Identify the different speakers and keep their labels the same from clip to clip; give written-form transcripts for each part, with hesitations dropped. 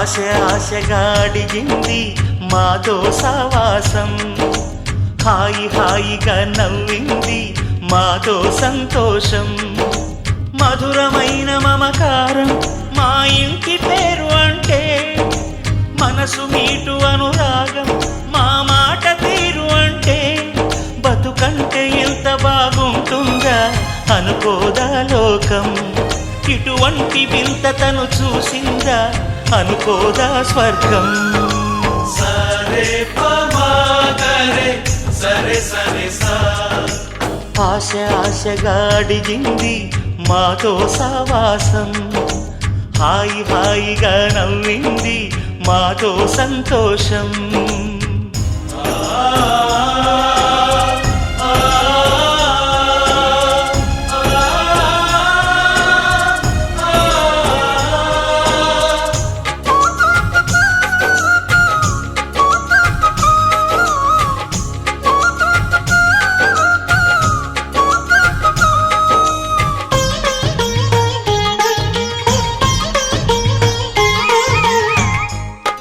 Speaker 1: ఆశగా అడిగింది మాతో సావాసం, హాయిగా నవ్వింది మాతో సంతోషం, మధురమైన మమకారం మా ఇంటి పేరు అంటే, మనసు మీటు అనురాగం మా మాట తీరు అంటే, బతుకంటే ఎంత బాగుంటుందా అనుకోదా లోకం, ఇటువంటి వింత తను చూసిందా అనుకోదా స్వర్గం.
Speaker 2: సరే పమా గరే సరే సరే సా.
Speaker 1: ఆశగా అడిగింది మాతో సావాసం, హాయిగా నవ్వింది మాతో సంతోషం.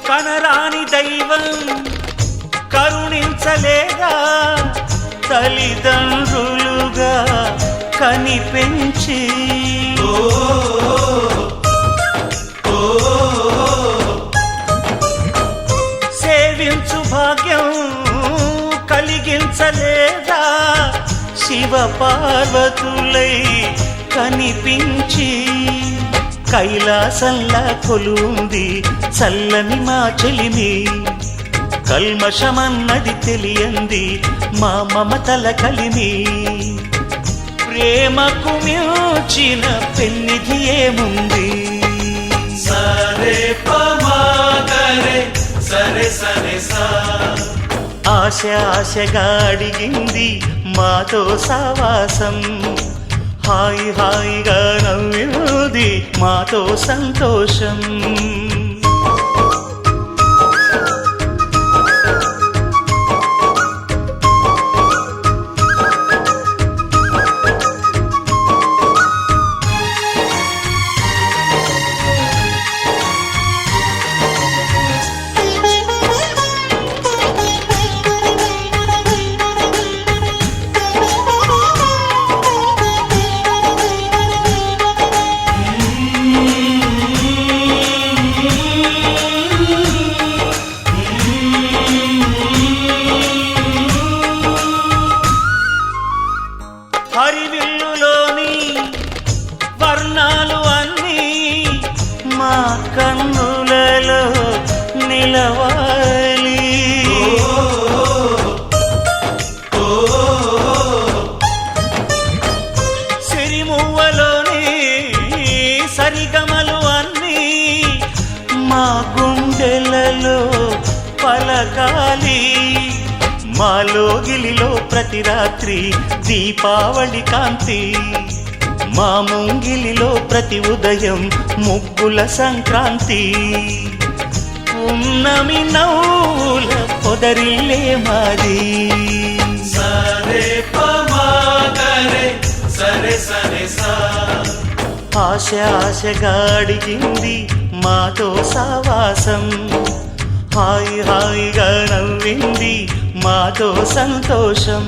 Speaker 1: కనరాని దైవం కరుణించలేదా, తల్లిదండ్రులుగా కనిపెంచి, సేవించు భాగ్యం కలిగించలేదా, శివ పార్వతులై కనిపించి, కైలాసంలా కొలుంది చల్లని మా చెలిమి, కల్మషమన్నది తెలియంది మా మమతల కలిమి, ప్రేమకు మించిన పెన్నిధి ఏముంది.
Speaker 2: సరే పమా గరే సరే సరే సా.
Speaker 1: ఆశగా అడిగింది మాతో సావాసం, హాయిగా నవ్వింది మాతో సంతోషం. హరివిల్లులోని వర్ణాలు అన్నీ మా కన్నులలో నిలవాలి, సిరిమువ్వలోని సరిగమలు అన్నీ మా గుండెలలో పలకాలి, మాలోగిలిలో ప్రతి రాత్రి దీపావళి కాంతి, మా ముంగిలిలో ప్రతి ఉదయం ముగ్గుల సంక్రాంతి, ఉన్నమి నవ్వుల పొదరిల్లే మాది.
Speaker 2: సరే పమా గరే సరే సరే సా.
Speaker 1: ఆశగా అడిగింది మాతో సావాసం, హాయిగా నవ్వింది మాతో సంతోషం,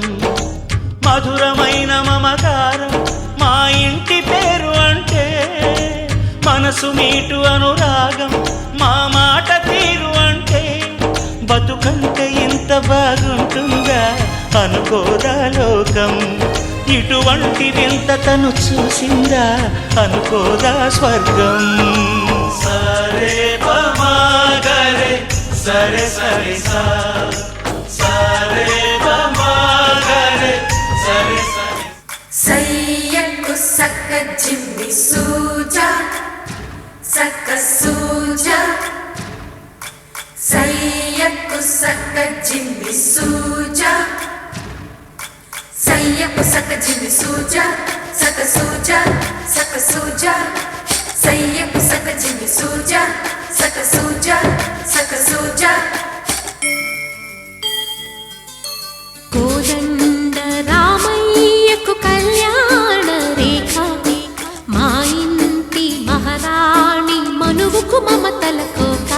Speaker 1: మధురమైన మమకారం మా ఇంటి పేరు అంటే, మనసు మీటు అనురాగం మా మాట తీరు అంటే, బతుకంటే ఇంత బాగుంటుందా అనుకోదా లోకం, ఇటువంటి వింత తను చూసిందా అనుకోదా స్వర్గం.
Speaker 2: సరే పమా గరే సరే సరే సా. సరే పమా గరే సరే సరే.
Speaker 3: సయ్యకు సక్క జిమ్మి సూజా సక్క సూజా, సయ్యకు సక్క జిమ్మి సూజా, సయ్యకు సక్క జిమ్మి సూజా సక్క సూజా సక్క సూజా, సయ్యకు సక్క జిమ్మి సూజా సక్క సూజా సక్క సూజా.
Speaker 4: కోదండ రామయ్యకు కళ్యాణ రేఖ, మా ఇంటి మహారాణి మనువుకు మమతల కోక.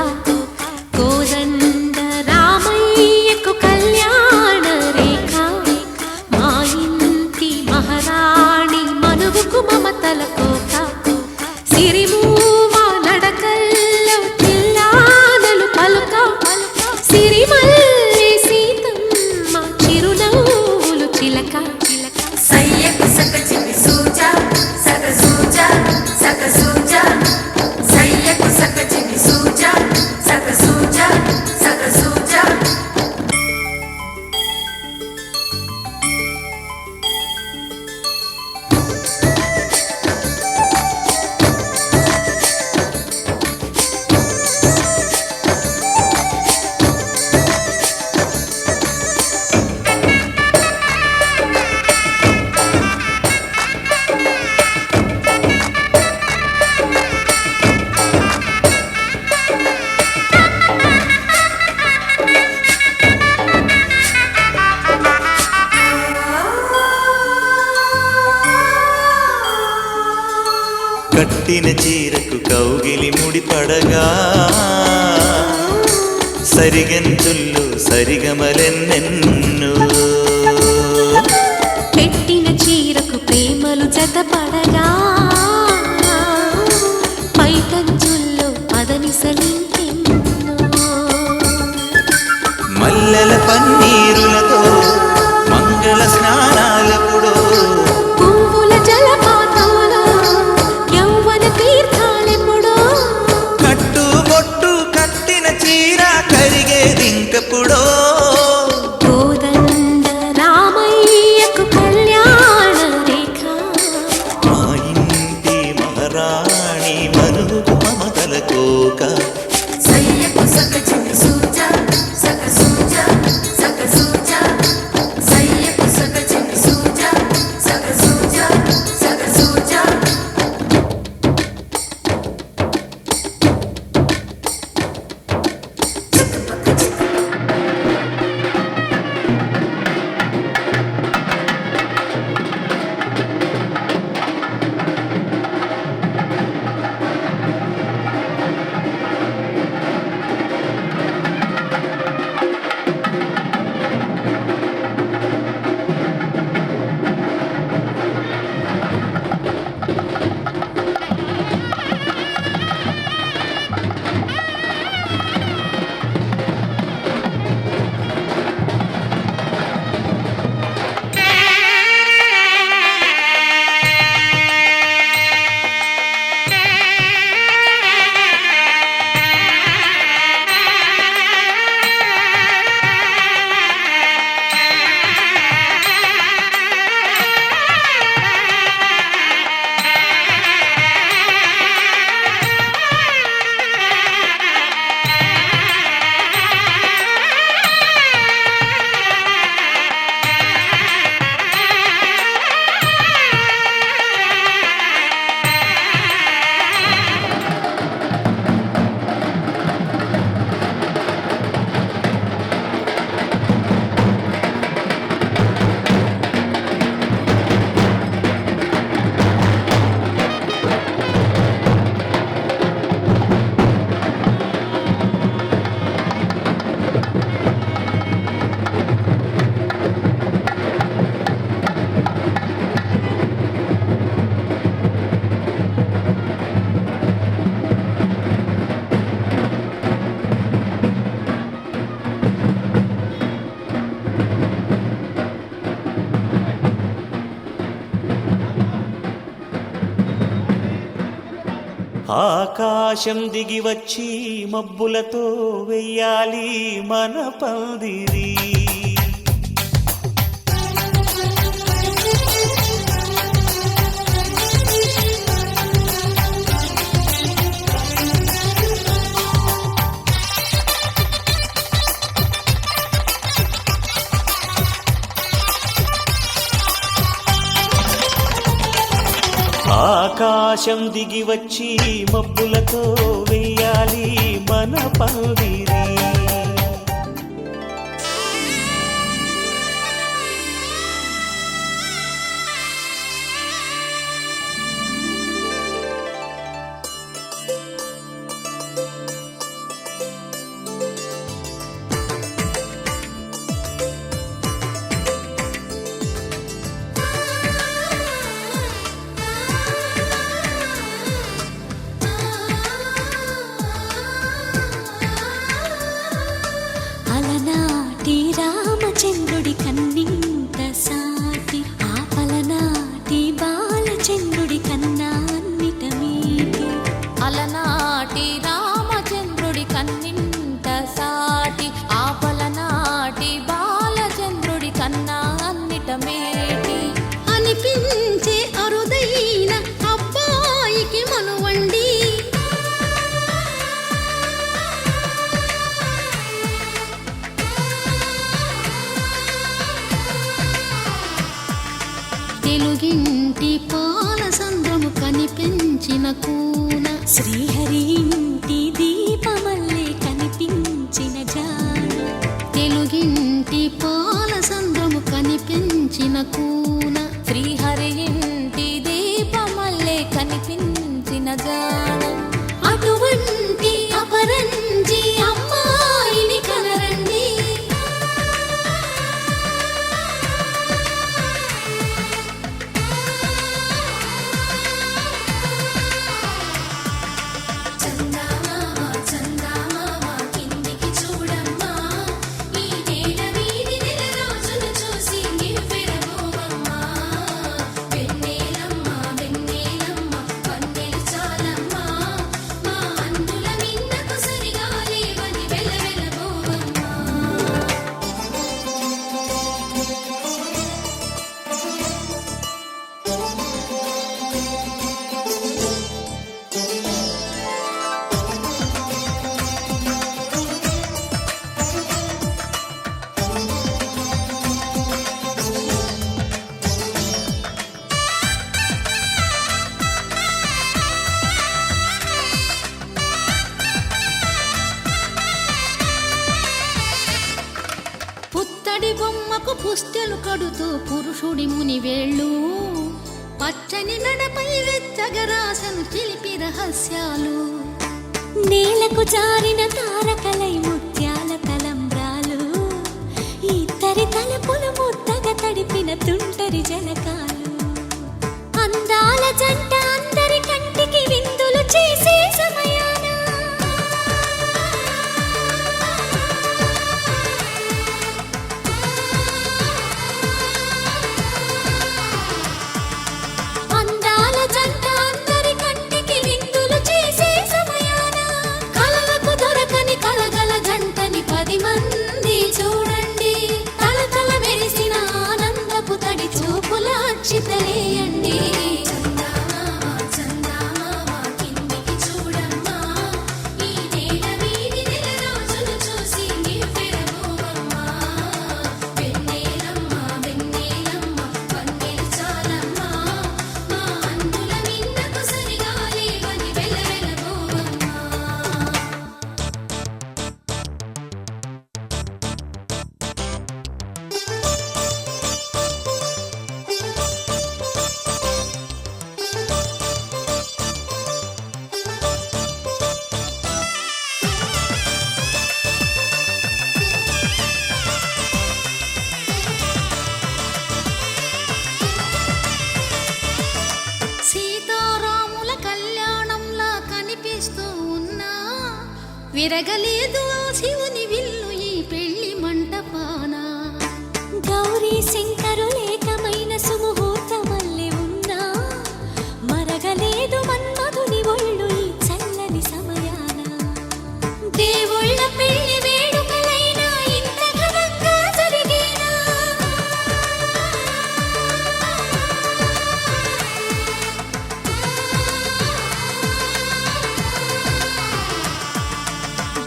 Speaker 2: కట్టిన చీరకు కౌగిలి ముడిపడగా సరిగంతుల్లో సరిగమలెన్నెన్నో
Speaker 4: పెట్టిన చీరకు ప్రేమలు జతపడగా పైకంచుల్లో పదనిసలింకెన్నో
Speaker 2: మల్లెల పన్నీరులతో మంగళ స్నానాలపుడో
Speaker 4: పువ్వుల జలపాతంలో యౌవన తీర్థాలెప్పుడో
Speaker 2: కట్టుబొట్టు కట్టిన చీర కరిగేదింకపుడో
Speaker 4: కోదండ రామయ్యకు కళ్యాణ రేఖ
Speaker 2: మా ఇంటి మహారాణి మనుగు మమతల కోక
Speaker 3: సయ్యకు సక చిన్ని సూజా సక సూజా సక సూజా సయ్యకు సక చిన్ని సూజా సక సూజా సక సూజా
Speaker 1: ఆకాశం దిగి వచ్చి మబ్బులతో వెయ్యాలి మన పందిరి ఆకాశం దిగి వచ్చి మబ్బులతో వెయ్యాలి మన పందిరి
Speaker 4: అలనాటి రామచంద్రుడి కన్నింత సాటి ఆపలనాటి బాలచంద్రుడి కన్నా అన్నిట మీటి అలనాటి రామచంద్రుడి కన్నింత సాటి ఆపలనాటి బాలచంద్రుడి కన్నా అన్నిట మేటి అనిపించే అరుదైన అబ్బాయికి మనువండి తెలుగింటి పాల సంద్రము కనిపించిన కూన శ్రీహరి ఇంటి దీపమల్లే కనిపించిన జాడ తెలుగింటి పాల సంద్రము కనిపించిన కూన శ్రీహరి ఇంటి దీపమల్లే కనిపించిన జాన అటువంటి అపరంజి అమ్మాయిని కనరండి. చందమామ చందమామ కిందికి చూడమ్మా, ఈ నేల వీధి నెల రోజులు చూసి నివ్వెరబోవమ్మా. వెన్నెలమ్మ వెన్నెలమ్మ వన్నెలు చాలమ్మా, మా అందుల మిన్నకు సరిగా లేవని వెలవెలబోవమ్మా. పుత్తడి బొమ్మకు పుస్తెలు కడుతూ పురుషుడి ముని వేళ్ళు, పచ్చని నడపై వెచ్చగరాసను చిలిపి రహస్యాలు. నేలకు జారిన తారకలై ముత్యాల తలంబ్రాలు, ఇద్దరి తలపులు ముద్దగా తడిపిన తుంటరి జలకాలు. అందాల జంట అందరి కంటికి విందులు చేసే సమయాన అందాల జంట అందరి కంటికి విందులు చేసే సమయాన కలలకు దొరకని కలగల జంటని 10 మంది చూడండి. తలతల మెరిసిన ఆనందపు తడి చూపుల అక్షితలేయండి. చందమామ చందమామ కిందికి చూడమ్మా, ఈ నేల వీధి నెల రోజులు చూసి నివ్వెరబోవమ్మా. వెన్నెలమ్మ వెన్నెలమ్మ వన్నెలు చాలమ్మా, మా అందుల మిన్నకు సరిగా లేవని వెలవెలబోవమ్మా. సీతారాముల కళ్యాణంలా కనిపిస్తూ ఉన్నా, విరగలేదు ఆ శివుని విల్లు ఈ పెళ్లి మంటపాన. గౌరీ శంకరులేకమైన సుముహూర్తమల్లె ఉన్నా, మరగలేదు మన్మధుని ఒళ్ళు ఈ చల్లని సమయాన. దేవుళ్ళ పెళ్లి వేడుకలైనా ఇంత ఘనంగా జరిగేనా?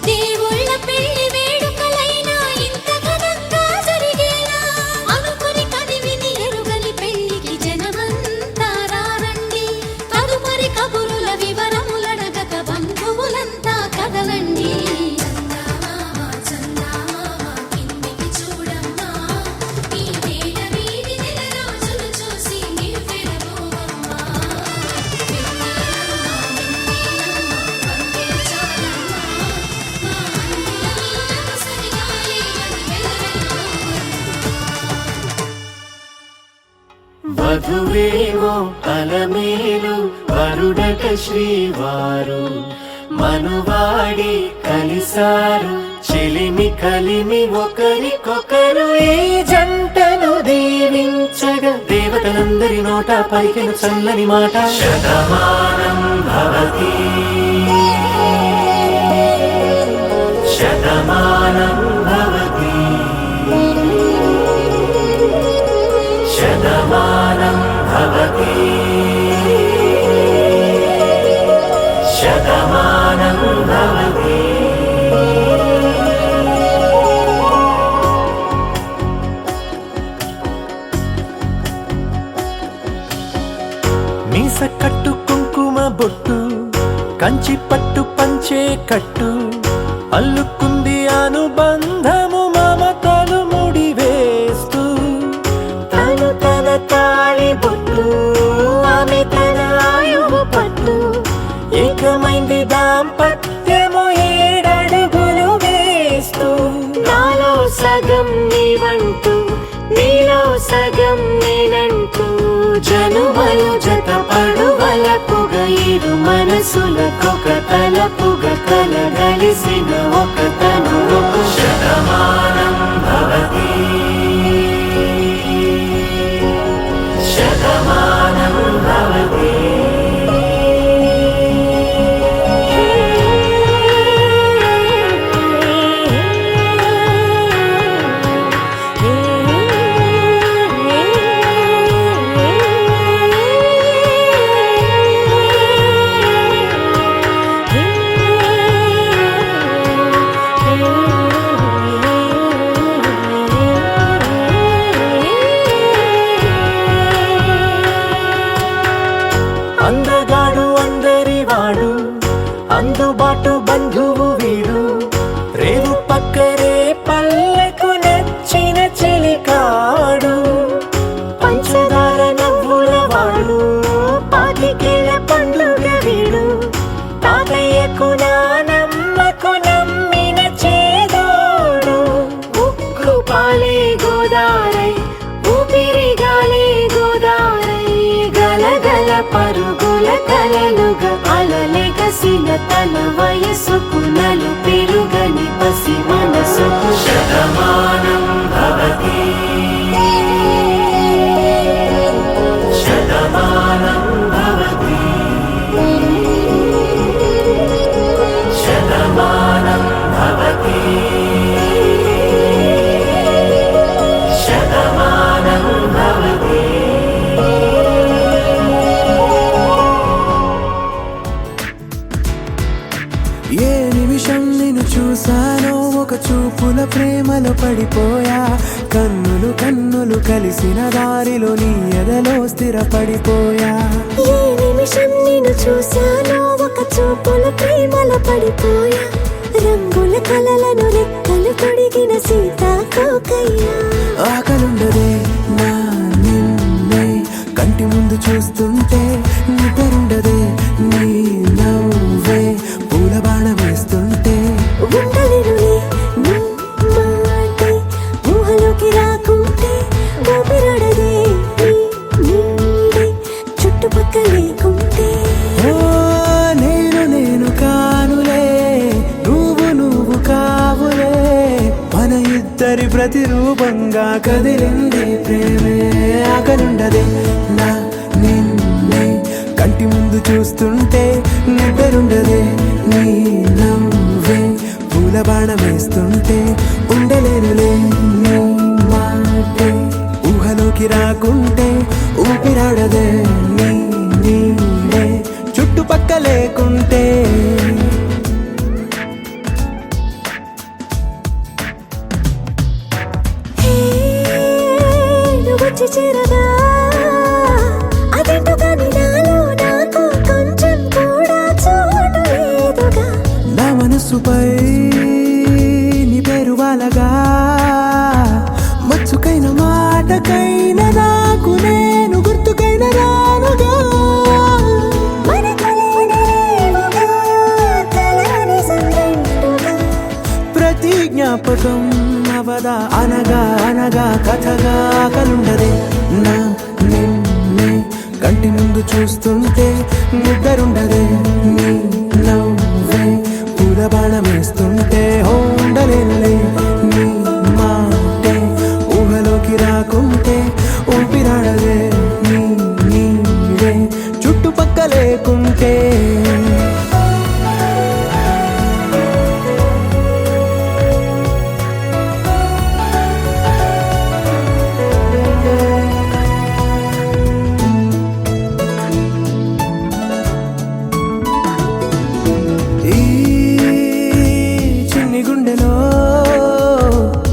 Speaker 4: దేవుళ్ళ పెళ్లి వేడుకలైనా ఇంత ఘనంగా జరిగేనా? అనుకుని కదివిని ఎరుగని పెళ్లికి జనమంతా రారండి. తదుపరి కబురుల వివరములడగక బంధువులంతా కదలండి. చందమామ చందమామ కిందికి చూడమ్మా, ఈ నేల వీధి నెల రోజులు చూసి నివ్వెరబోవమ్మా. వెన్నెలమ్మ వెన్నెలమ్మ వన్నెలు చాలమ్మా, మా అందుల మిన్నకు సరిగా లేవని వెలవెలబోవమ్మా.
Speaker 1: వధువేమో అలమేలు వరుడట శ్రీవారు, మనువాడి కలిసారు చెలిమి కలిమి ఒకరికొకరు. ఈ జంటను దీవించగా దేవతలందరి నోట పలికిన చల్లని మాట. శతమానం భవతి శతమానం భవతి శతమానం భవతి శతమానం భవతి. మీస కట్టు కుంకుమ బొట్టు కంచి పట్టు పంచే కట్టు అల్లుకుంది అనుబంధము మమతలు ముడివేస్తూ. తను తన తాళి బొట్టు ఆమె తన ఆయువు పట్టు దాంపత్యము 7 అడుగులు వేస్తూ
Speaker 5: నాలో సగం నీవంటూ నీలో సగం నేనంటూ
Speaker 1: జనుమలు జతపడు వలపుగ ఇరు మనసులకొక తలపుగ కలగలిసిన ఒక తనువు శతమానం భవతి శతమానం భవతి అందగాడు అందరివాడు అందుబాటు బంధువు వీడు రేవు పక్కరే పల్లెకు నచ్చిన చెలికాడు పంచదార నవ్వుల వాడు పాతికేళ్ల పండుగ వీడు తాతయ్యకు నానమ్మకు నమ్మిన చేదోడు
Speaker 5: ఉక్కు పాలే గోదారై ఊపిరిగాలే గోదారై
Speaker 1: గలగల పరుగుల కలలుగా అలలెగసిన తన వయసుకు నలు పెరుగని పసి మనసుకు శతమానం భవతి శతమానం భవతి శతమానం భవతి శతమానం భవతి.
Speaker 6: ఏ నిమిషం నిన్ను చూసానో ఒక చూపుల ప్రేమలో పడిపోయా కన్నులు కన్నులు కలిసిన దారిలో నీ ఎదలో స్థిరపడిపోయా
Speaker 5: ఏ నిమిషం నిన్ను చూశానో ఒక చూపుల ప్రేమలో పడిపోయా రంగుల కలలను రెక్కలు తొడిగిన సీతాకోకయ్యా
Speaker 6: ఆకలుండదే నా నిన్నే కంటి ముందు చూస్తుంటే నిద్రుండదే నీ నవ్వే పూల బాణ వేస్తుంటే
Speaker 5: ఉండలేనులే నీ మాటే ఊహలోకి రాకుంటే ఊపిరాడదే నీ నీడే చుట్టుపక్కల లేకుంటే
Speaker 6: ఓ నేను కానులే నువ్వు కావులే మన ఇద్దరి ప్రతిరూపంగా కదిలింది ప్రేమే ఆకలుండదే నా నిన్నే కంటి ముందు చూస్తుంటే నిద్రుండదే నీ నవ్వే పూల బాణ వేస్తుంటే ఉండలేనులే నీ మాటే ఊహలోకి రాకుంటే ఊపిరాడదే నీ నీడే చుట్టుపక్క లేకుంటే
Speaker 5: హే నువ్వు వచ్చి చేరగా అదేంటో కానీ నాలో నాకు కొంచెం కూడా చోటు లేదుగా
Speaker 6: నా మనసుపై నీ పేరు వాలగా మచ్చుకైన మాటకైన నాకు నేను గుర్తుకైన రానుగా
Speaker 5: మన కలనేవుగా కలని సంగంటుగా
Speaker 6: ప్రతి జ్ఞాపకం అవదా అనగా అనగా కథగా కలుండదే నా నిన్నే కంటి ముందు చూస్తుంటే నిద్రుండదే నీ నవ్వే పూల బాణం వేస్తుంటే ఉండలేనులే నీ మాటే ఊహలోకి రాకుంటే ఊపిరాడదే నీ నీడే చుట్టుపక్క లేకుంటే ఈ చిన్ని గుండెలో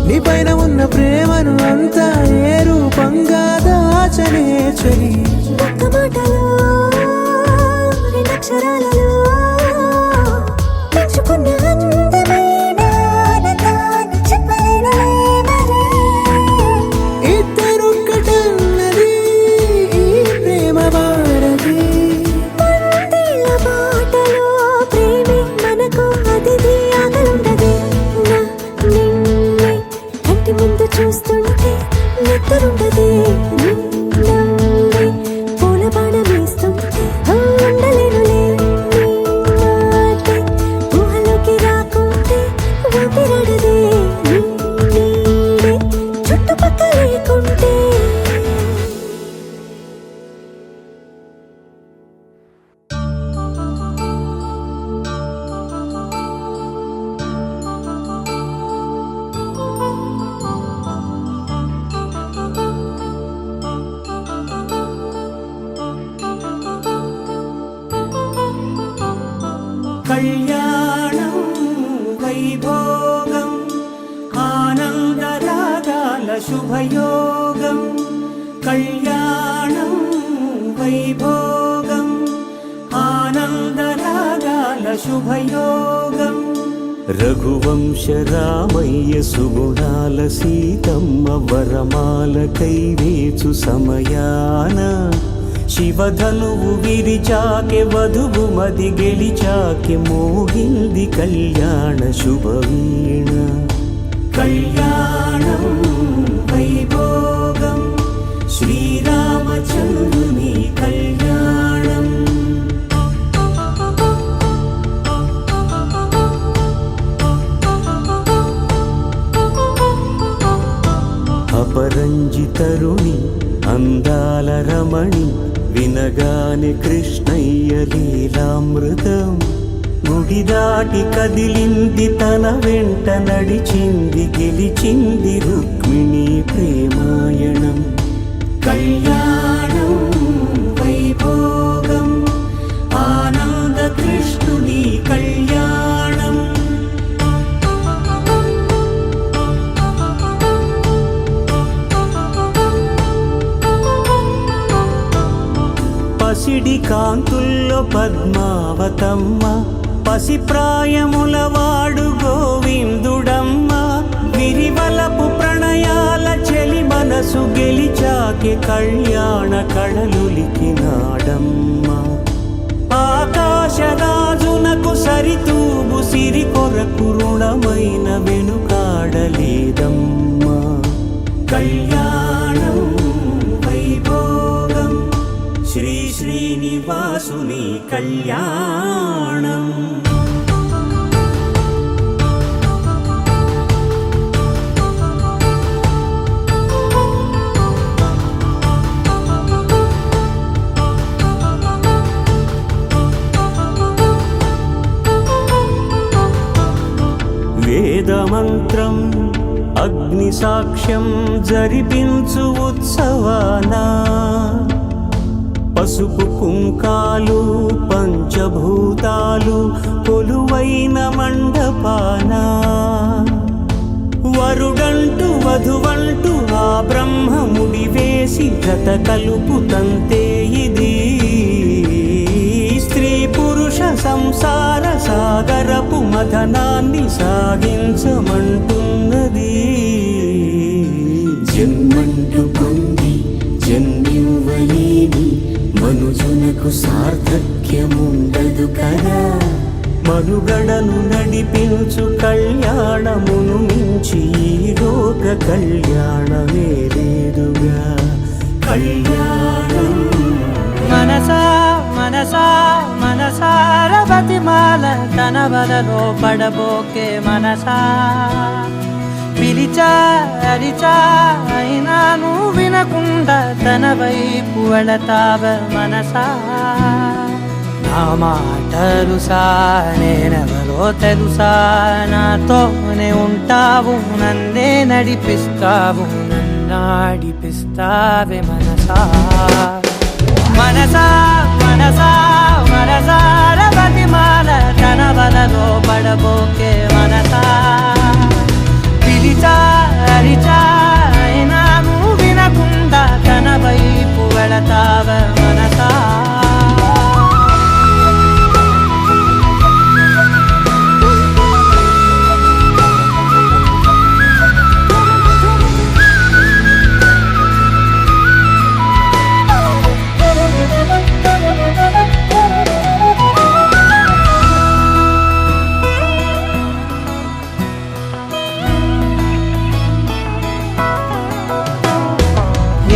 Speaker 6: నీ పైన ఉన్న ప్రేమను అంతా ఏ రూపంగా దాచనే చలి
Speaker 5: ఒక్క మాటలో 2 అక్షరాలు
Speaker 7: కళ్యాణం వైభోగం ఆనందరాగాల శుభయోగం కళ్యాణం వైభోగం ఆనందరాగాల శుభయోగం రఘువంశ రామయ్య సుగుణాల సీతమ్మ వరమాల కైవేచు సమయాన శివధనువు విరిచాకె వధువు మది గెలిచాకె మోగింది కళ్యాణ శుభవీణ కళ్యాణం వైభోగం శ్రీరామచంద్రుని కళ్యాణం అపరంజి తరుణి అందాల రమణి వినగానే కృష్ణయ్య లీలామృతం గుడి దాటి కదిలింది తన వెంట నడిచింది గెలిచింది రుక్మిణి ప్రేమాయణం కళ్యాణం వైభోగం ఆనంద కృష్ణుని కళ్యాణం పసిడి కాంతుల్లో పద్మావతమ్మ పసిప్రాయముల వాడు గోవిందుడమ్మ విరివలపు ప్రణయాల చెలి మనసు గెలిచాకె కళ్యాణ కళలులికినాడమ్మ ఆకాశరాజునకు సరితూబు సిరి కొరకు రుణమైన వెనుకాడలేదమ్మ కళ్యాణం వైభోగం శ్రీ శ్రీనివాసుని కళ్యాణం వేదమంత్రం అగ్ని సాక్ష్యం జరిపించు ఉత్సవానా పసుపు కుంకాలు పంచభూతాలు కొలువైన మండపాన వరుడంటూ వధువంటూ ఆ బ్రహ్మముడి వేసి జత కలుపుతంతే ఇది స్త్రీ పురుష సంసార సాగరపు మథనాన్ని సాగించమంటున్నది జన్మంటూ పొంది జన్మివ్వలేని మనుజునకు సార్థక్యముండదు కదా మనుగడను నడిపించు కళ్యాణమును మించి ఈ లోక కళ్యాణమే లేదుగా కళ్యాణం
Speaker 8: మనసా మనసా మనసార బతిమాల తన బలలో పడబోకే మనసా పిలిచా అరిచా అయినా నువ్వు వినకుండా తన వైపు వెళతావ మనసా నా మాటలుసా నేనెవరో తెలుసా నాతోనే ఉంటావు నన్నే నడిపిస్తావు నన్నాడిపిస్తావే మనసా మనసా మనసా మనసార బతిమాల తన బలలో పడబోకే మనసా పిలిచా అరిచా అయినా నువ్వు వినకుండా తన వైపు వెళతావ మనసా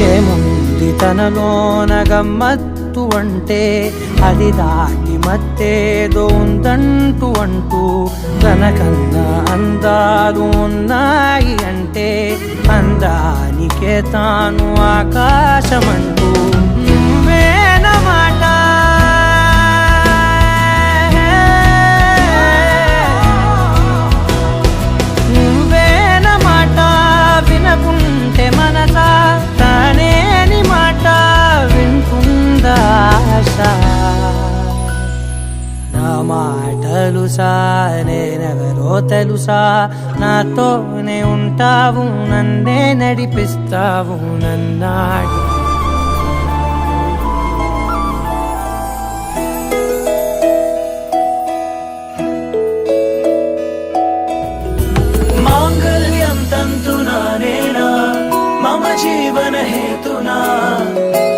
Speaker 8: ఏముంది తనలోన గమ్మత్తు అంటే అది దాటి మత్తేదో ఉందంటూ అంటూ తనకన్నా అందాలు ఉన్నాయి అంటే అందానికే తాను ఆకాశమంటూ నువ్వేనమాట నువ్వేనమాట వినకుంటే మనసా తానేని మాట వింటుందా ఆశ నా మాట తెలుసా నేనెవరో తెలుసా నాతోనే ఉంటావు నన్నే నడిపిస్తావు నన్నాడి
Speaker 7: మాంగళ్యం తంతునా నేనా మమ జీవన హేతునా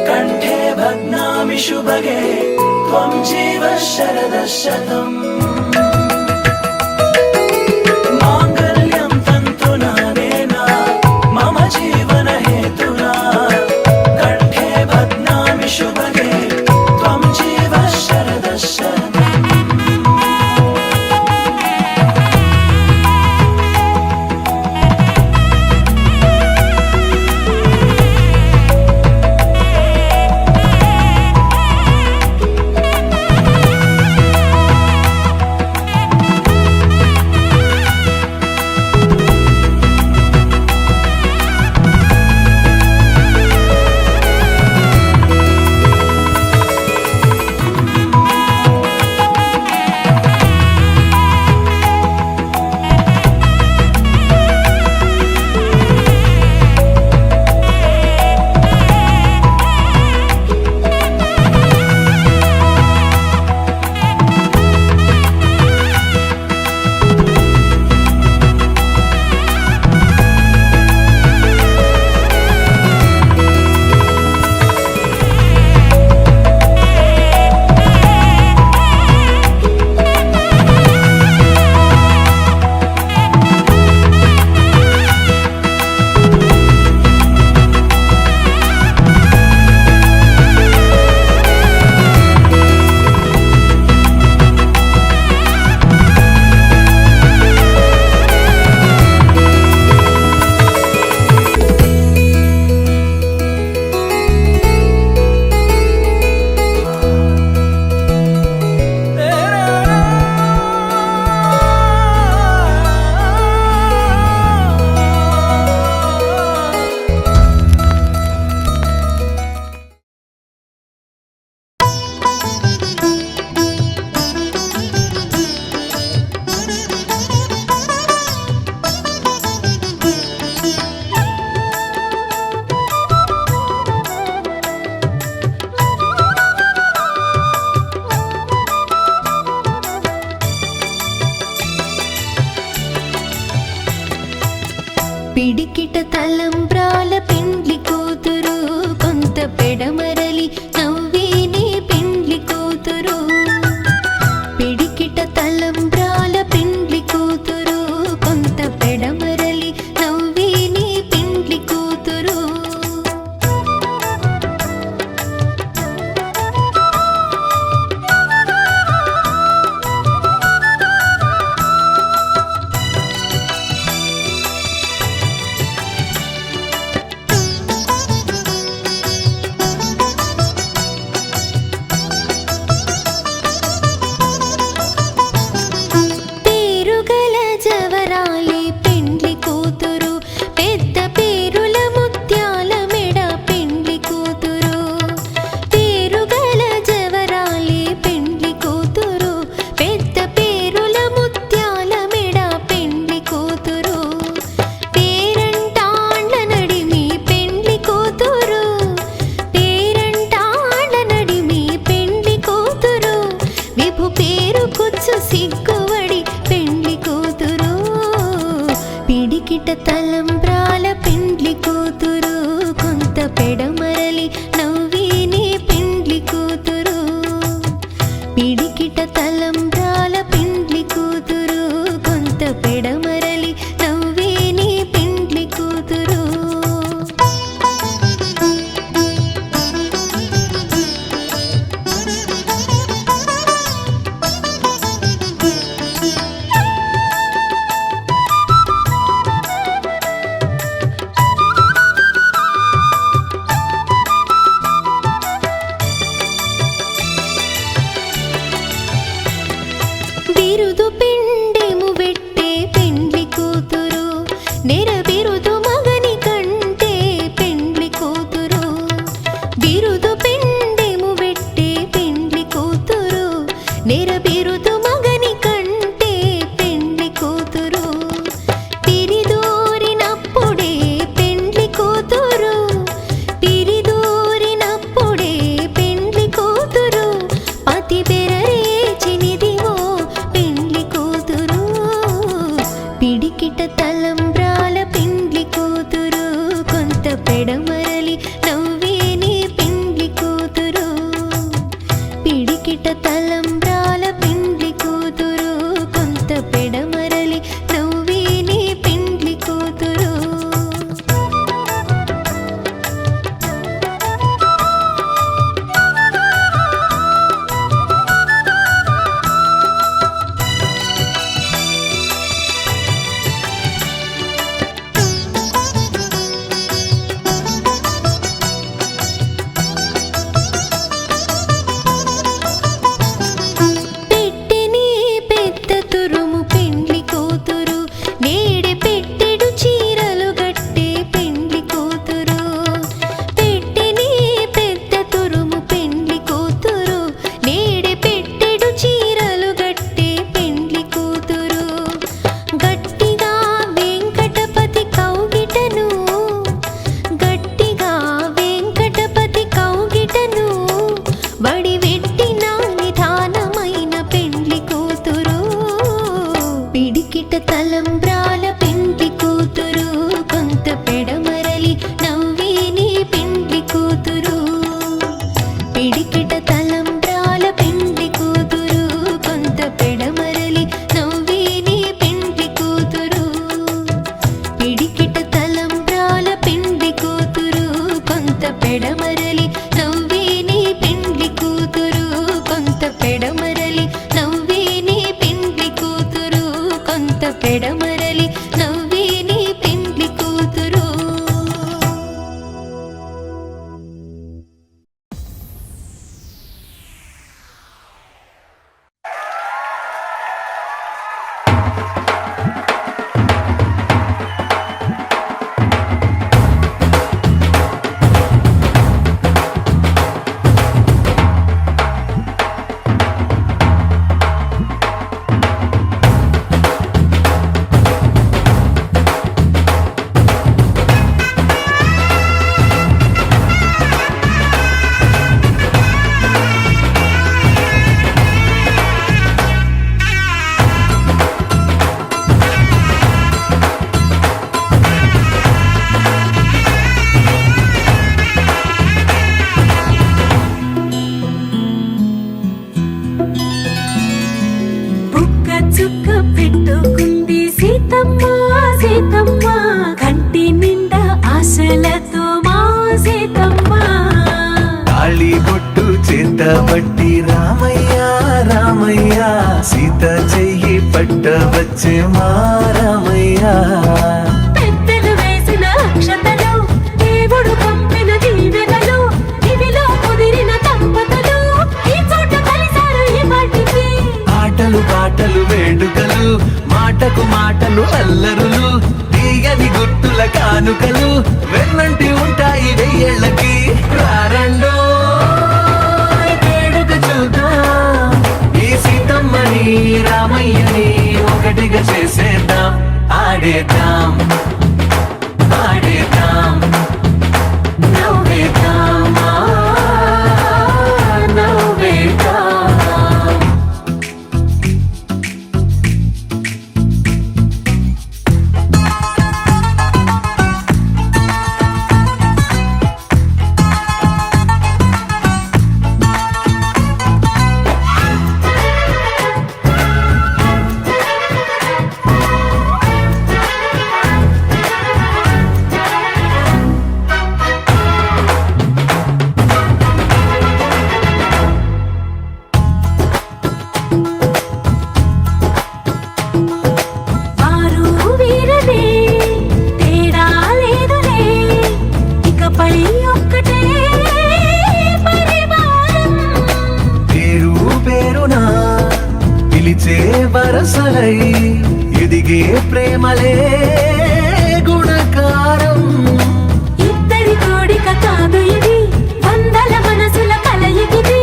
Speaker 7: కంఠే భగ్నామి శుభగే త్వం జీవ శరదశతం మాంగళ్యం తంతునా నేనా మమ జీవన హేతునా కంఠే భగ్నామి శుభగే త్వం జీవ శరదశతం
Speaker 5: పిడికిట తలంబ్రాల పెండ్లి కూతురు కొంత పెడమరలి నవ్వేనే పెండ్లి కూతురు పిడికిట తలంబ్రాల పెండ్లి కూతురు కొంత పెడమరలి నవ్వేనే పెండ్లి కూతురు తలంబ్రాల పెండ్లి కూతురు కొంత పెడమరలి నవ్వేనే పెండ్లి కూతురు పిడికిట తలంబ్రాల పెండ్లి కూతురు కొంత పెడమరలి నవ్వేనే పెండ్లి కూతురు నెరబిరుదు మగని కంటే పెండ్లి కూతురు పిరిదూరినప్పుడే పెండ్లి కూతురు పిరిదూరినప్పుడే పెండ్లి కూతురు పతి బెరరేచినిదివో పెండ్లి కూతురు పిడికిట తలంబ్రాల పెండ్లి కూతురు కొంత పెడమరలి నవ్వేని పెండ్లి కూతురు పిడికిట తలంబ్రాల పెండ్లి కూతురు కొంత పెడమరలి నవ్వేని పెండ్లి కూతురు పెట్టెని పెద్ద తురుము పెండ్లి కూతురు నేడే పెట్టెడు చీరలు గట్టే పెండ్లి కూతురు పెట్టెని పెద్ద తురుము పెండ్లి కూతురు నేడే పెట్టెడు చీరలు గట్టే పెండ్లి కూతురు గట్టిగా వెంకటపతి కౌగిటను గట్టిగా వెంకటపతి కౌగిటను వడివెట్టిన నిధానమైన పెండ్లి కూతురు పిడికిట తలంబ్రాల పెండ్లి కూతురు కొంత పెడమరలి నవ్వేని పెండ్లి కూతురు పిడికిట తలంబ్రాల పెండ్లి కూతురు కొంత పెడమరలి నవ్వేని పెండ్లి కూతురు పిడికిట తలంబ్రాల పెండ్లి కూతురు కొంత పెడమరలి నవ్వేని పెండ్లి కూతురు కొంత పెడమరలి నవ్వేని పెండ్లి కూతురు కొంత పెడమరలి నవ్వేని పెండ్లి కూతురు
Speaker 1: బుక్క చుక్క పెట్టుకుంది సీతమ్మ సీతమ్మ కంటి నిండా ఆశలతో మా సీతమ్మ
Speaker 6: తాళి బొట్టు చేత పట్టి రామయ్య రామయ్య సీత చెయ్యి పట్ట వచ్చే మా రామయ్య
Speaker 1: పెద్దలు వేసిన అక్షతలు దేవుడు పంపిన దీవెనలు ఇవిలో కుదిరిన దంపతులు ఈ చోట కలిసారు ఈ పాటికి
Speaker 6: ఆటలు పాటలు వేడుకలు మాటకు మాటలు అల్లరులు తీయని గుర్తుల కానుకలు వెన్నంటి ఉంటాయి వెయ్యేళ్ళకి రారండో వేడుక చూద్దాం ఈ సీతమ్మని రామయ్యని ఒకటిగా చేసేద్దాం ఆడేద్దాం ఆడేద్దాం నవ్వేద్దాం నవ్వేద్దాం వరసలై ఎదిగే ప్రేమలే గుణకారం.
Speaker 1: ఇద్దరి కోడిక కాదు ఇది, వందల మనసుల కలయికిది.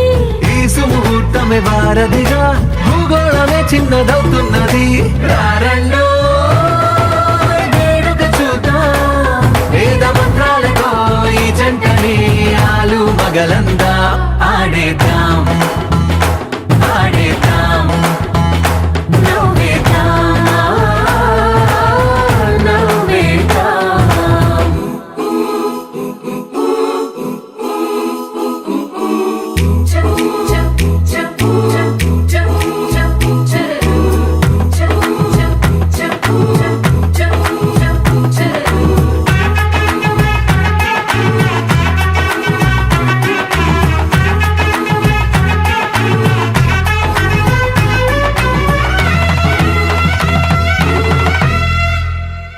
Speaker 6: ఈ సుముహూర్తం కాలమే వారధిగా భూగోళమే చిన్నదవుతున్నది రారండో వేడుక చూద్దాం వేద మంత్రాలతో ఈ జంటని ఆలు మగలందా ఆడేద్దాం ఆడేద్దాం నవ్వేద్దాం నవ్వేద్దాం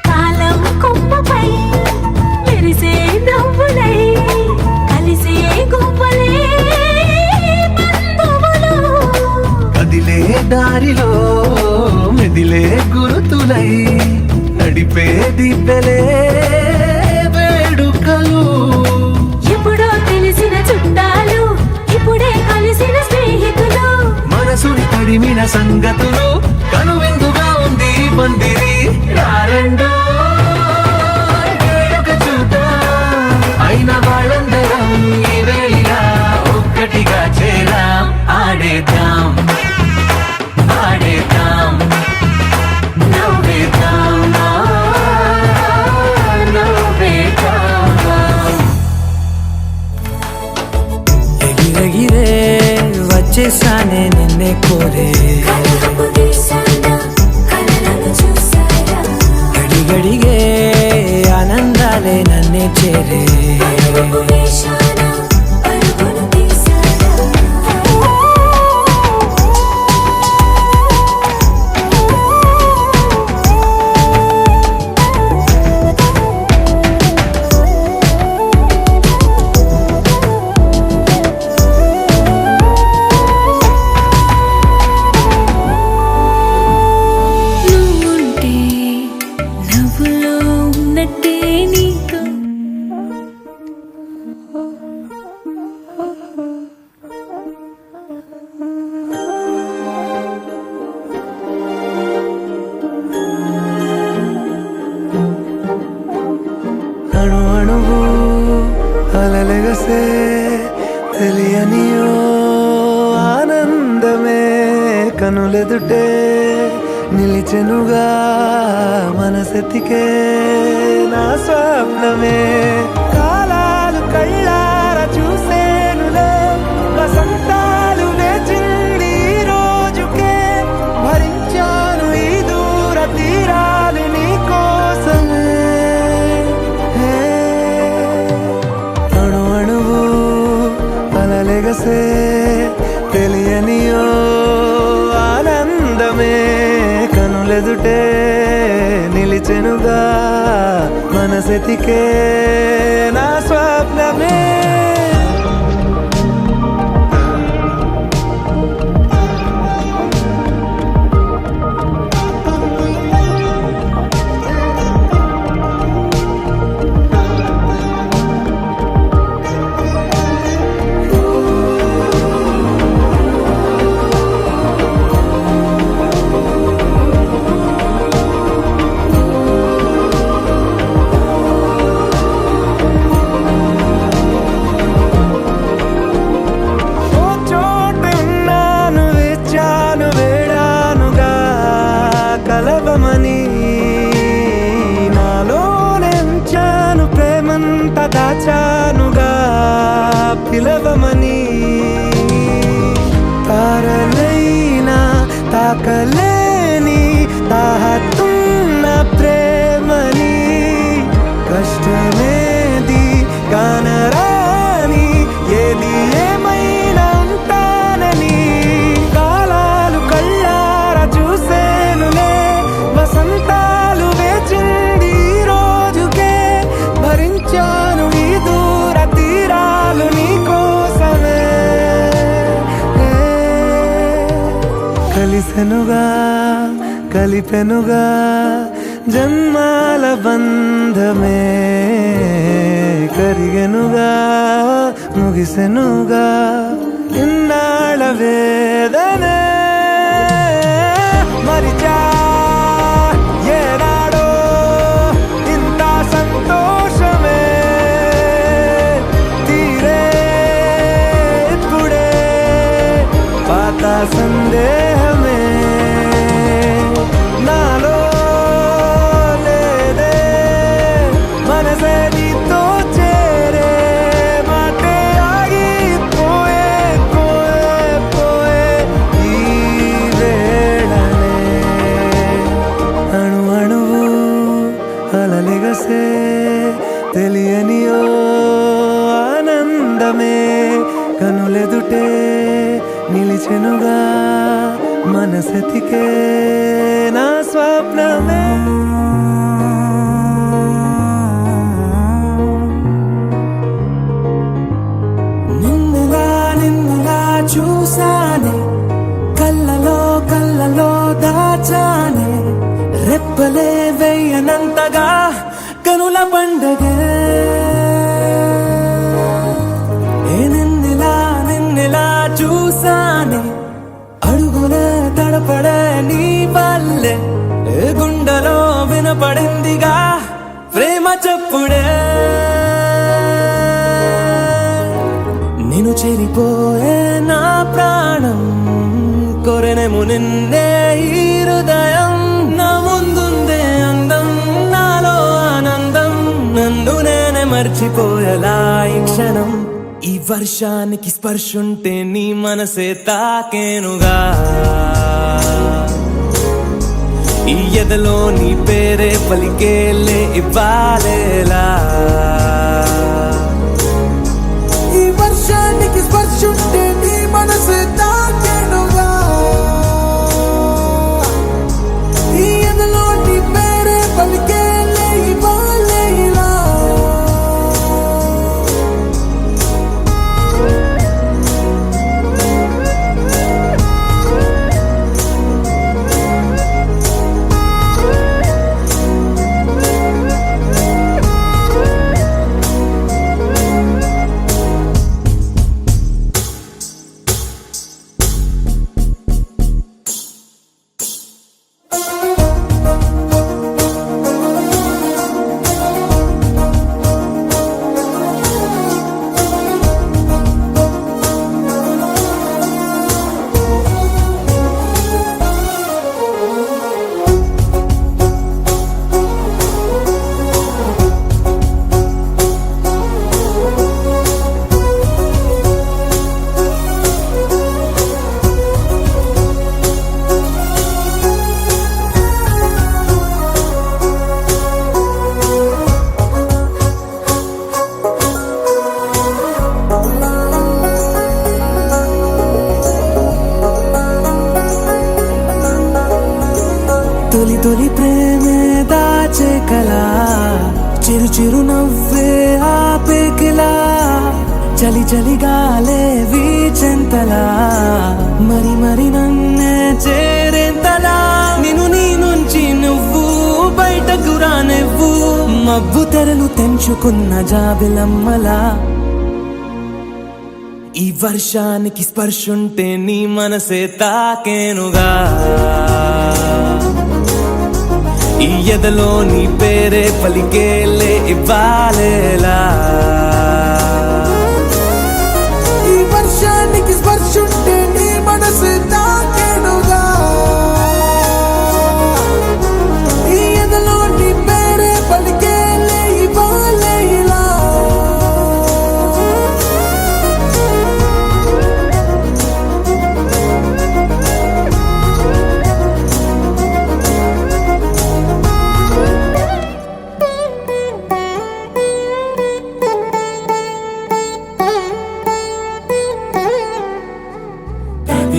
Speaker 1: కాలం కొమ్మపై మెరిసే నవ్వులై కలిసే గువ్వలే బంధువులు
Speaker 6: కదిలే దారిలో మెదిలే గురుతులై నడిపే దివ్యలే వేడుకలు
Speaker 1: ఎప్పుడో తెలిసిన చుట్టాలు ఇప్పుడే కలిసిన స్నేహితులు
Speaker 6: మనసుని తడిమిన సంగతులు కనువిందుగా ఉంది ఈ పందిరి రారండో వేడుక చూద్దాం అయిన వాళ్ళందరం ఈ వేళ ఒక్కటిగా చేరాం ఆడేద్దాం ఆడేద్దాం
Speaker 1: నవ్వేద్దాం నవ్వేద్దాం
Speaker 8: ఎగిరెగిరే వచ్చేసానే నిన్నే కోరే
Speaker 5: కలహపు దేశాన కలలను చూసారా
Speaker 8: గడిగడిగే ఆనందాలే నన్నే చేరే
Speaker 5: పరుగు వేషాన పరుగును తీసారా
Speaker 1: నువ్వుంటే నవ్వులో ఉన్నట్టే నీతో
Speaker 6: అణు అణువు అలలెగసే తెలియనియో ఆనందమే కనులెదుటే నిలిచెనుగా మనసెతికే నా స్వప్నమే కాలాలు కళ్ళార చూసేనులే వసంతాలు వేచింది ఈ రోజుకే భరించాను ఈ దూర తీరాలు నీ కోసమే అణు అణువు అలలెగసే తెలియనియో ఆనందమే కనులెదుటే నిలిచెనుగా మనసెతికే నా స్వప్నమే ఓ చోటు ఉన్నాను వేచాను వేడానుగా కలవమని నాలోనెంచాను ప్రేమంత దాచానుగా పిలవమని తారలైనా తాకలేని తాహతున్న ప్రేమని కష్టమేది కానరాని ఏది ఏమైనా ఉంటానని కాలాలు కళ్ళార చూసేనులే వసంతాలు వేచింది ఈ రోజుకే భరించాను ఈ దూర తీరాలు నీ కోసమే కలిసెనుగా కలిపెనుగా జన్మాల బంధమే కరిగెనుగా ముగిసెనుగా ఇన్నాళ్ళ వేదనే మరిచా ఏనాడో ఇంత సంతోషమే తీరే ఇప్పుడే పాత సందేహమే నాలో లేదే మనసే నీతో చేరే మాటే ఆగిపోయే పోయే పోయే ఈ వేళనే అణు అణువు అలలిగసే తెలియని ఓ ఆనందమే కనులెదుటే నిలిచెనుగా మనసెతికే నా స్వప్నమే నిన్నుగా నిన్నుగా చూసానే కళ్ళలో కళ్ళలో దాచానే రెప్పలే వెయ్యనంతగా కనుల పండగే నిన్నెలా చూసానే అడుగులే తడపడే నీ వల్లే గుండెలో వినపడిందిగా ప్రేమ చెప్పుడే నేను చెరిపోయే నా ప్రాణం కొరెనేమో నిన్నే ఈ హృదయం నా ముందుందే అందం నాలో ఆనందం నన్ను నేనే మర్చిపోయేలా ఈ క్షణం ఈ వర్షానికి స్పర్శుంటే నీ మనసే తాకేనుగా ఈ ఎదలో నీ పేరే పలికేలే ఇవ్వాలేలా ఈ వర్షానికి స్పర్శుంటే నీ మనసే తాకేనుగా ఈ ఎదలో నీ పేరే పలికేలే ఇవ్వాలేలా తొలి తొలి ప్రేమే దాచే కలా చిరు చిరు నవ్వే ఆపే కిలా చలి చలి గాలే వీచెంతలా మరి మరి నన్నే చేరేంతలా నిన్ను నీ నుంచి నువ్వు బయటకు రానివ్వు మబ్బు తెరలు తెంచుకున్న జాబిలమ్మలా ఈ వర్షానికి స్పర్శుంటే నీ మనసే తాకేనుగా ఈ ఎదలో నీ పేరే పలికేలే ఇవ్వాలేలా ఈ వర్షానికి స్పర్శుంటే నీ మనసు తాకేనుగా ఈ ఎదలో నీ పేరే పలికేలే ఇవ్వాలేలా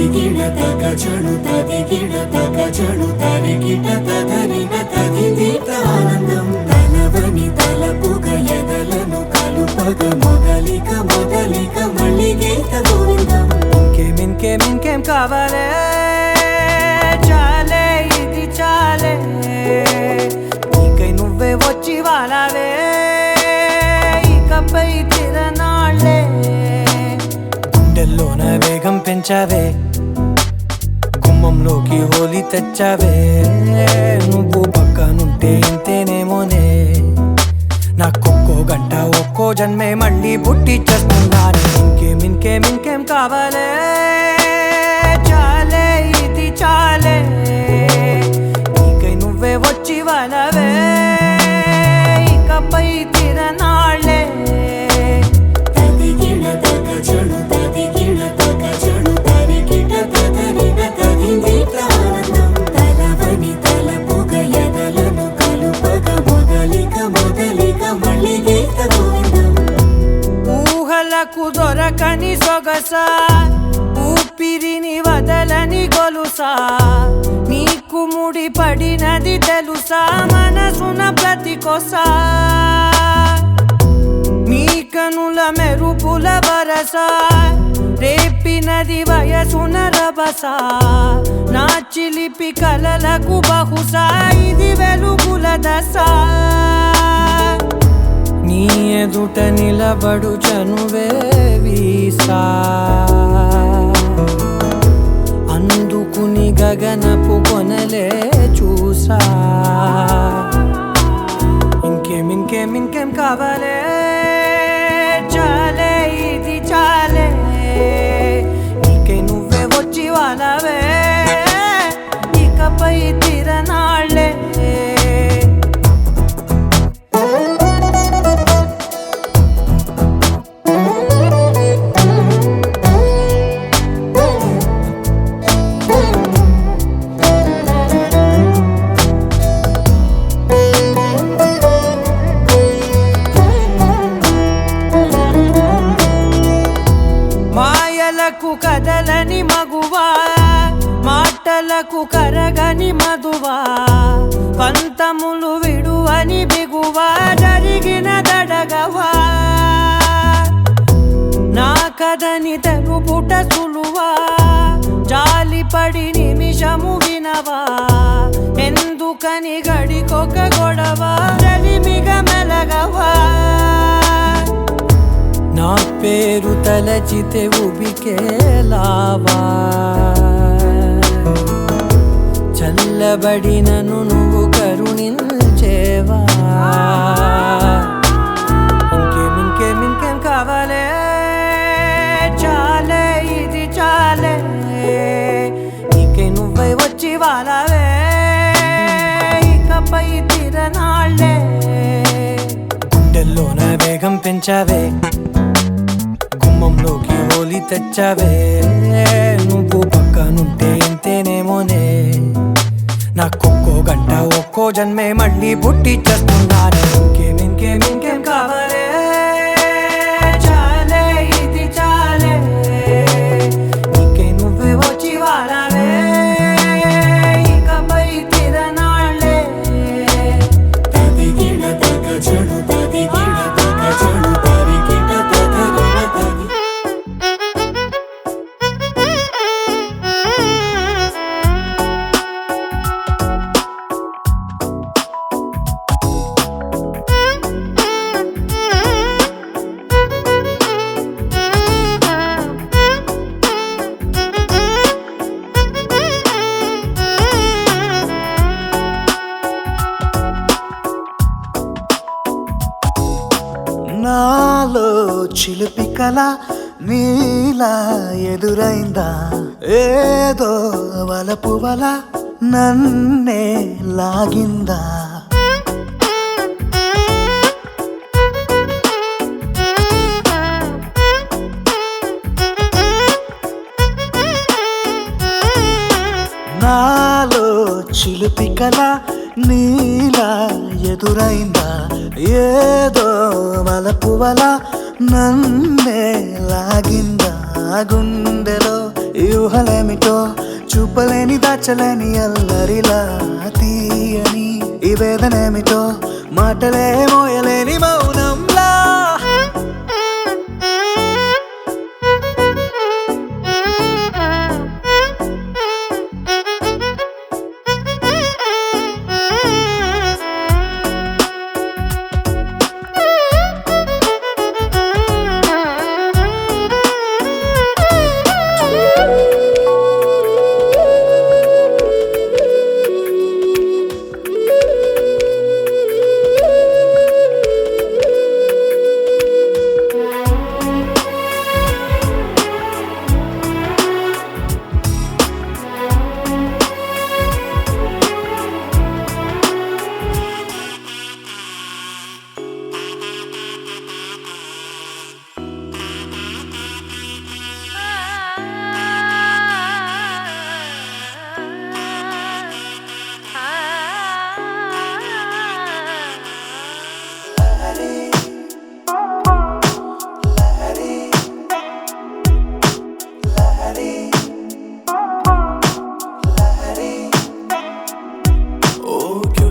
Speaker 1: గిణత
Speaker 8: పెంచావే గుమ్మంలోకి హోలీ తెచ్చావే నువ్వు పక్కనుంటే ఇంతేనేమోనే నాకొక్కో గంట ఒక్కో జన్మే మళ్ళీ పుట్టి చేస్తున్నాను ఇంకేం కావాలే చాలే ఇది చాలే నీకై నువ్వే వచ్చి వాళ్ళవే ఇకపై తిరనాళ్ళే
Speaker 1: తదిగిన తగ జడు తదిగిన తగ జడు తరిగిట తదరిన తదిందిట ఆనందం తలవని తలపుగ ఎదలను కలుపగ మొదలిక మళ్ళీ గీత గోవిందం
Speaker 8: ఊహలకు దొరకని సొగస ఊపిరిని వదలని గొలుసా నీకు ముడి పడినది తెలుసా మనసున ప్రతి కొసా నీ కనుల మెరుపుల వరస రేపినది వయసున రభస నా చిలిపి కలలకు బహుశా ఇది వెలుగుల దశ నీ ఎదుట నిలబడు చనువే వీసా అందుకుని గగనపు కొనలే చూసా ఇంకేం కావాలే చాలే ఇది చాలే నీకే నువ్వే వచ్చి వాళ్ళవే ఇకపై తిరనాళ్ళే మాయలకు కదలని మగువా మాటలకు కరగని మధువా పంతములు విడువని బిగువా జరిగిన దడగవా నా కథని తెలుపుట సులువా జాలిపడి నిమిషము వినవా ఎందుకని గడికొక గొడవ రలిమిగ మెలగవా నా పేరు తలచితే ఉబికేలావా చల్లబడినను నువ్వు కరుణించేవా ఇంకేం కావాలే చాలే ఇది చాలే నీకే నువ్వై వచ్చి వాళ్ళవే ఇకపై తిరనాళ్ళే గుండెల్లోన వేగం పెంచావే గుమ్మంలోకి హోలీ తెచ్చావే నువ్వు పక్కనుంటే ఇంతేనేమోనే నాకొక్కో గంట ఒక్కో జన్మే మళ్ళీ పుట్టి చేస్తున్నాను ఇంకేం కావాలే చాలే ఇది చాలే నీకే నువ్వే వచ్చి వాళ్ళవే ఇకపై తిరనాళ్ళే
Speaker 1: తదిగిన తగ జడు తదిగిన తగ జడు తరిగిట తదరిన తది
Speaker 6: నాలో చిలిపి కల నీలా ఎదురైందా ఏదో వలపు వల నన్నే లాగిందా నాలో చిలిపి కల నీలా ఎదురైందా ఏదో వలపు వల నన్నే లాగిందా గుండెలో ఊహలేమిటో చూపలేని దాచలేని అల్లరిలా తీయని ఈ వేదనేమిటో మాటలే మోయలేని మౌనంలా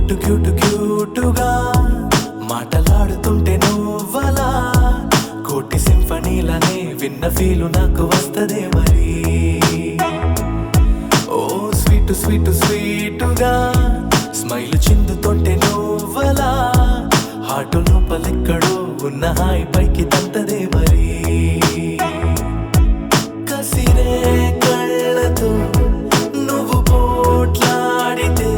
Speaker 7: క్యూట్ క్యూట్ క్యూటుగా మాటలాడుతుంటే నువ్వలా కోటి సింఫనీలనే విన్న ఫీలు నాకు వస్తదే మరి. ఓ స్వీట్ స్వీట్ స్వీటుగా స్మైల్ చిందుతుంటే నువ్వలా హాటు లోపలెక్కడో ఉన్న హాయి పైకి తంతదే మరి. కసిరే కళ్ళతో నువ్వు పోట్లాడితే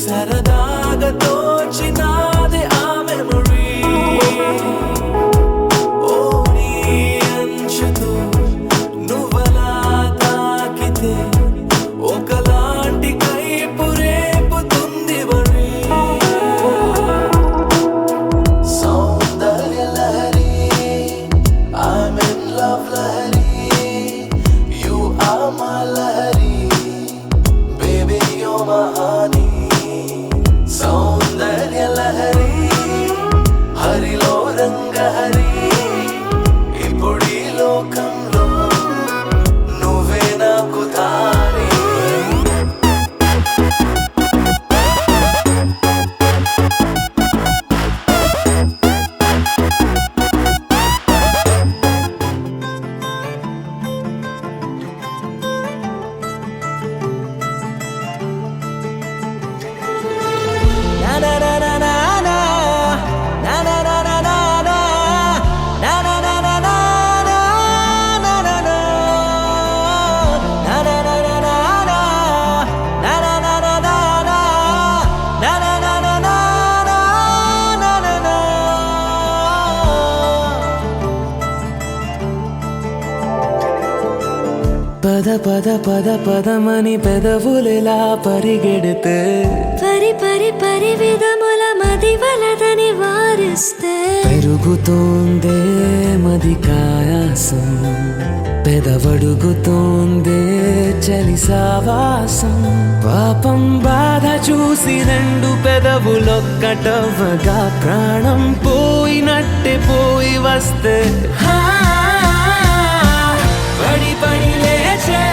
Speaker 7: సరదాగా తోచినాదే ఆ మెమరీ. ఓ నీ అంచుతో నువ్వలా తాకితే ఒకలాంటి కైపు రేపుతుంది మరి. సౌందర్య Lahari I'm in love Lahari You are my Lahari Baby you're my honey సౌందర్య లహరి హరిలో రంగ హరి ఇప్పుడీ లోకంలో నువ్వే నాకు దారి.
Speaker 6: పద పద పద పదమని పెదవులెలా పరిగెడితే
Speaker 5: పరి పరి పరి విధముల మది వలదని వారిస్తే
Speaker 6: పెరుగుతోందే మది కాయాసం పెదవడుగుతోందే చలి సావాసం. పాపం బాధ చూసి రెండు పెదవులొక్కటవ్వగా ప్రాణం పోయినట్టే పోయి వస్తే పడి పడి లేచే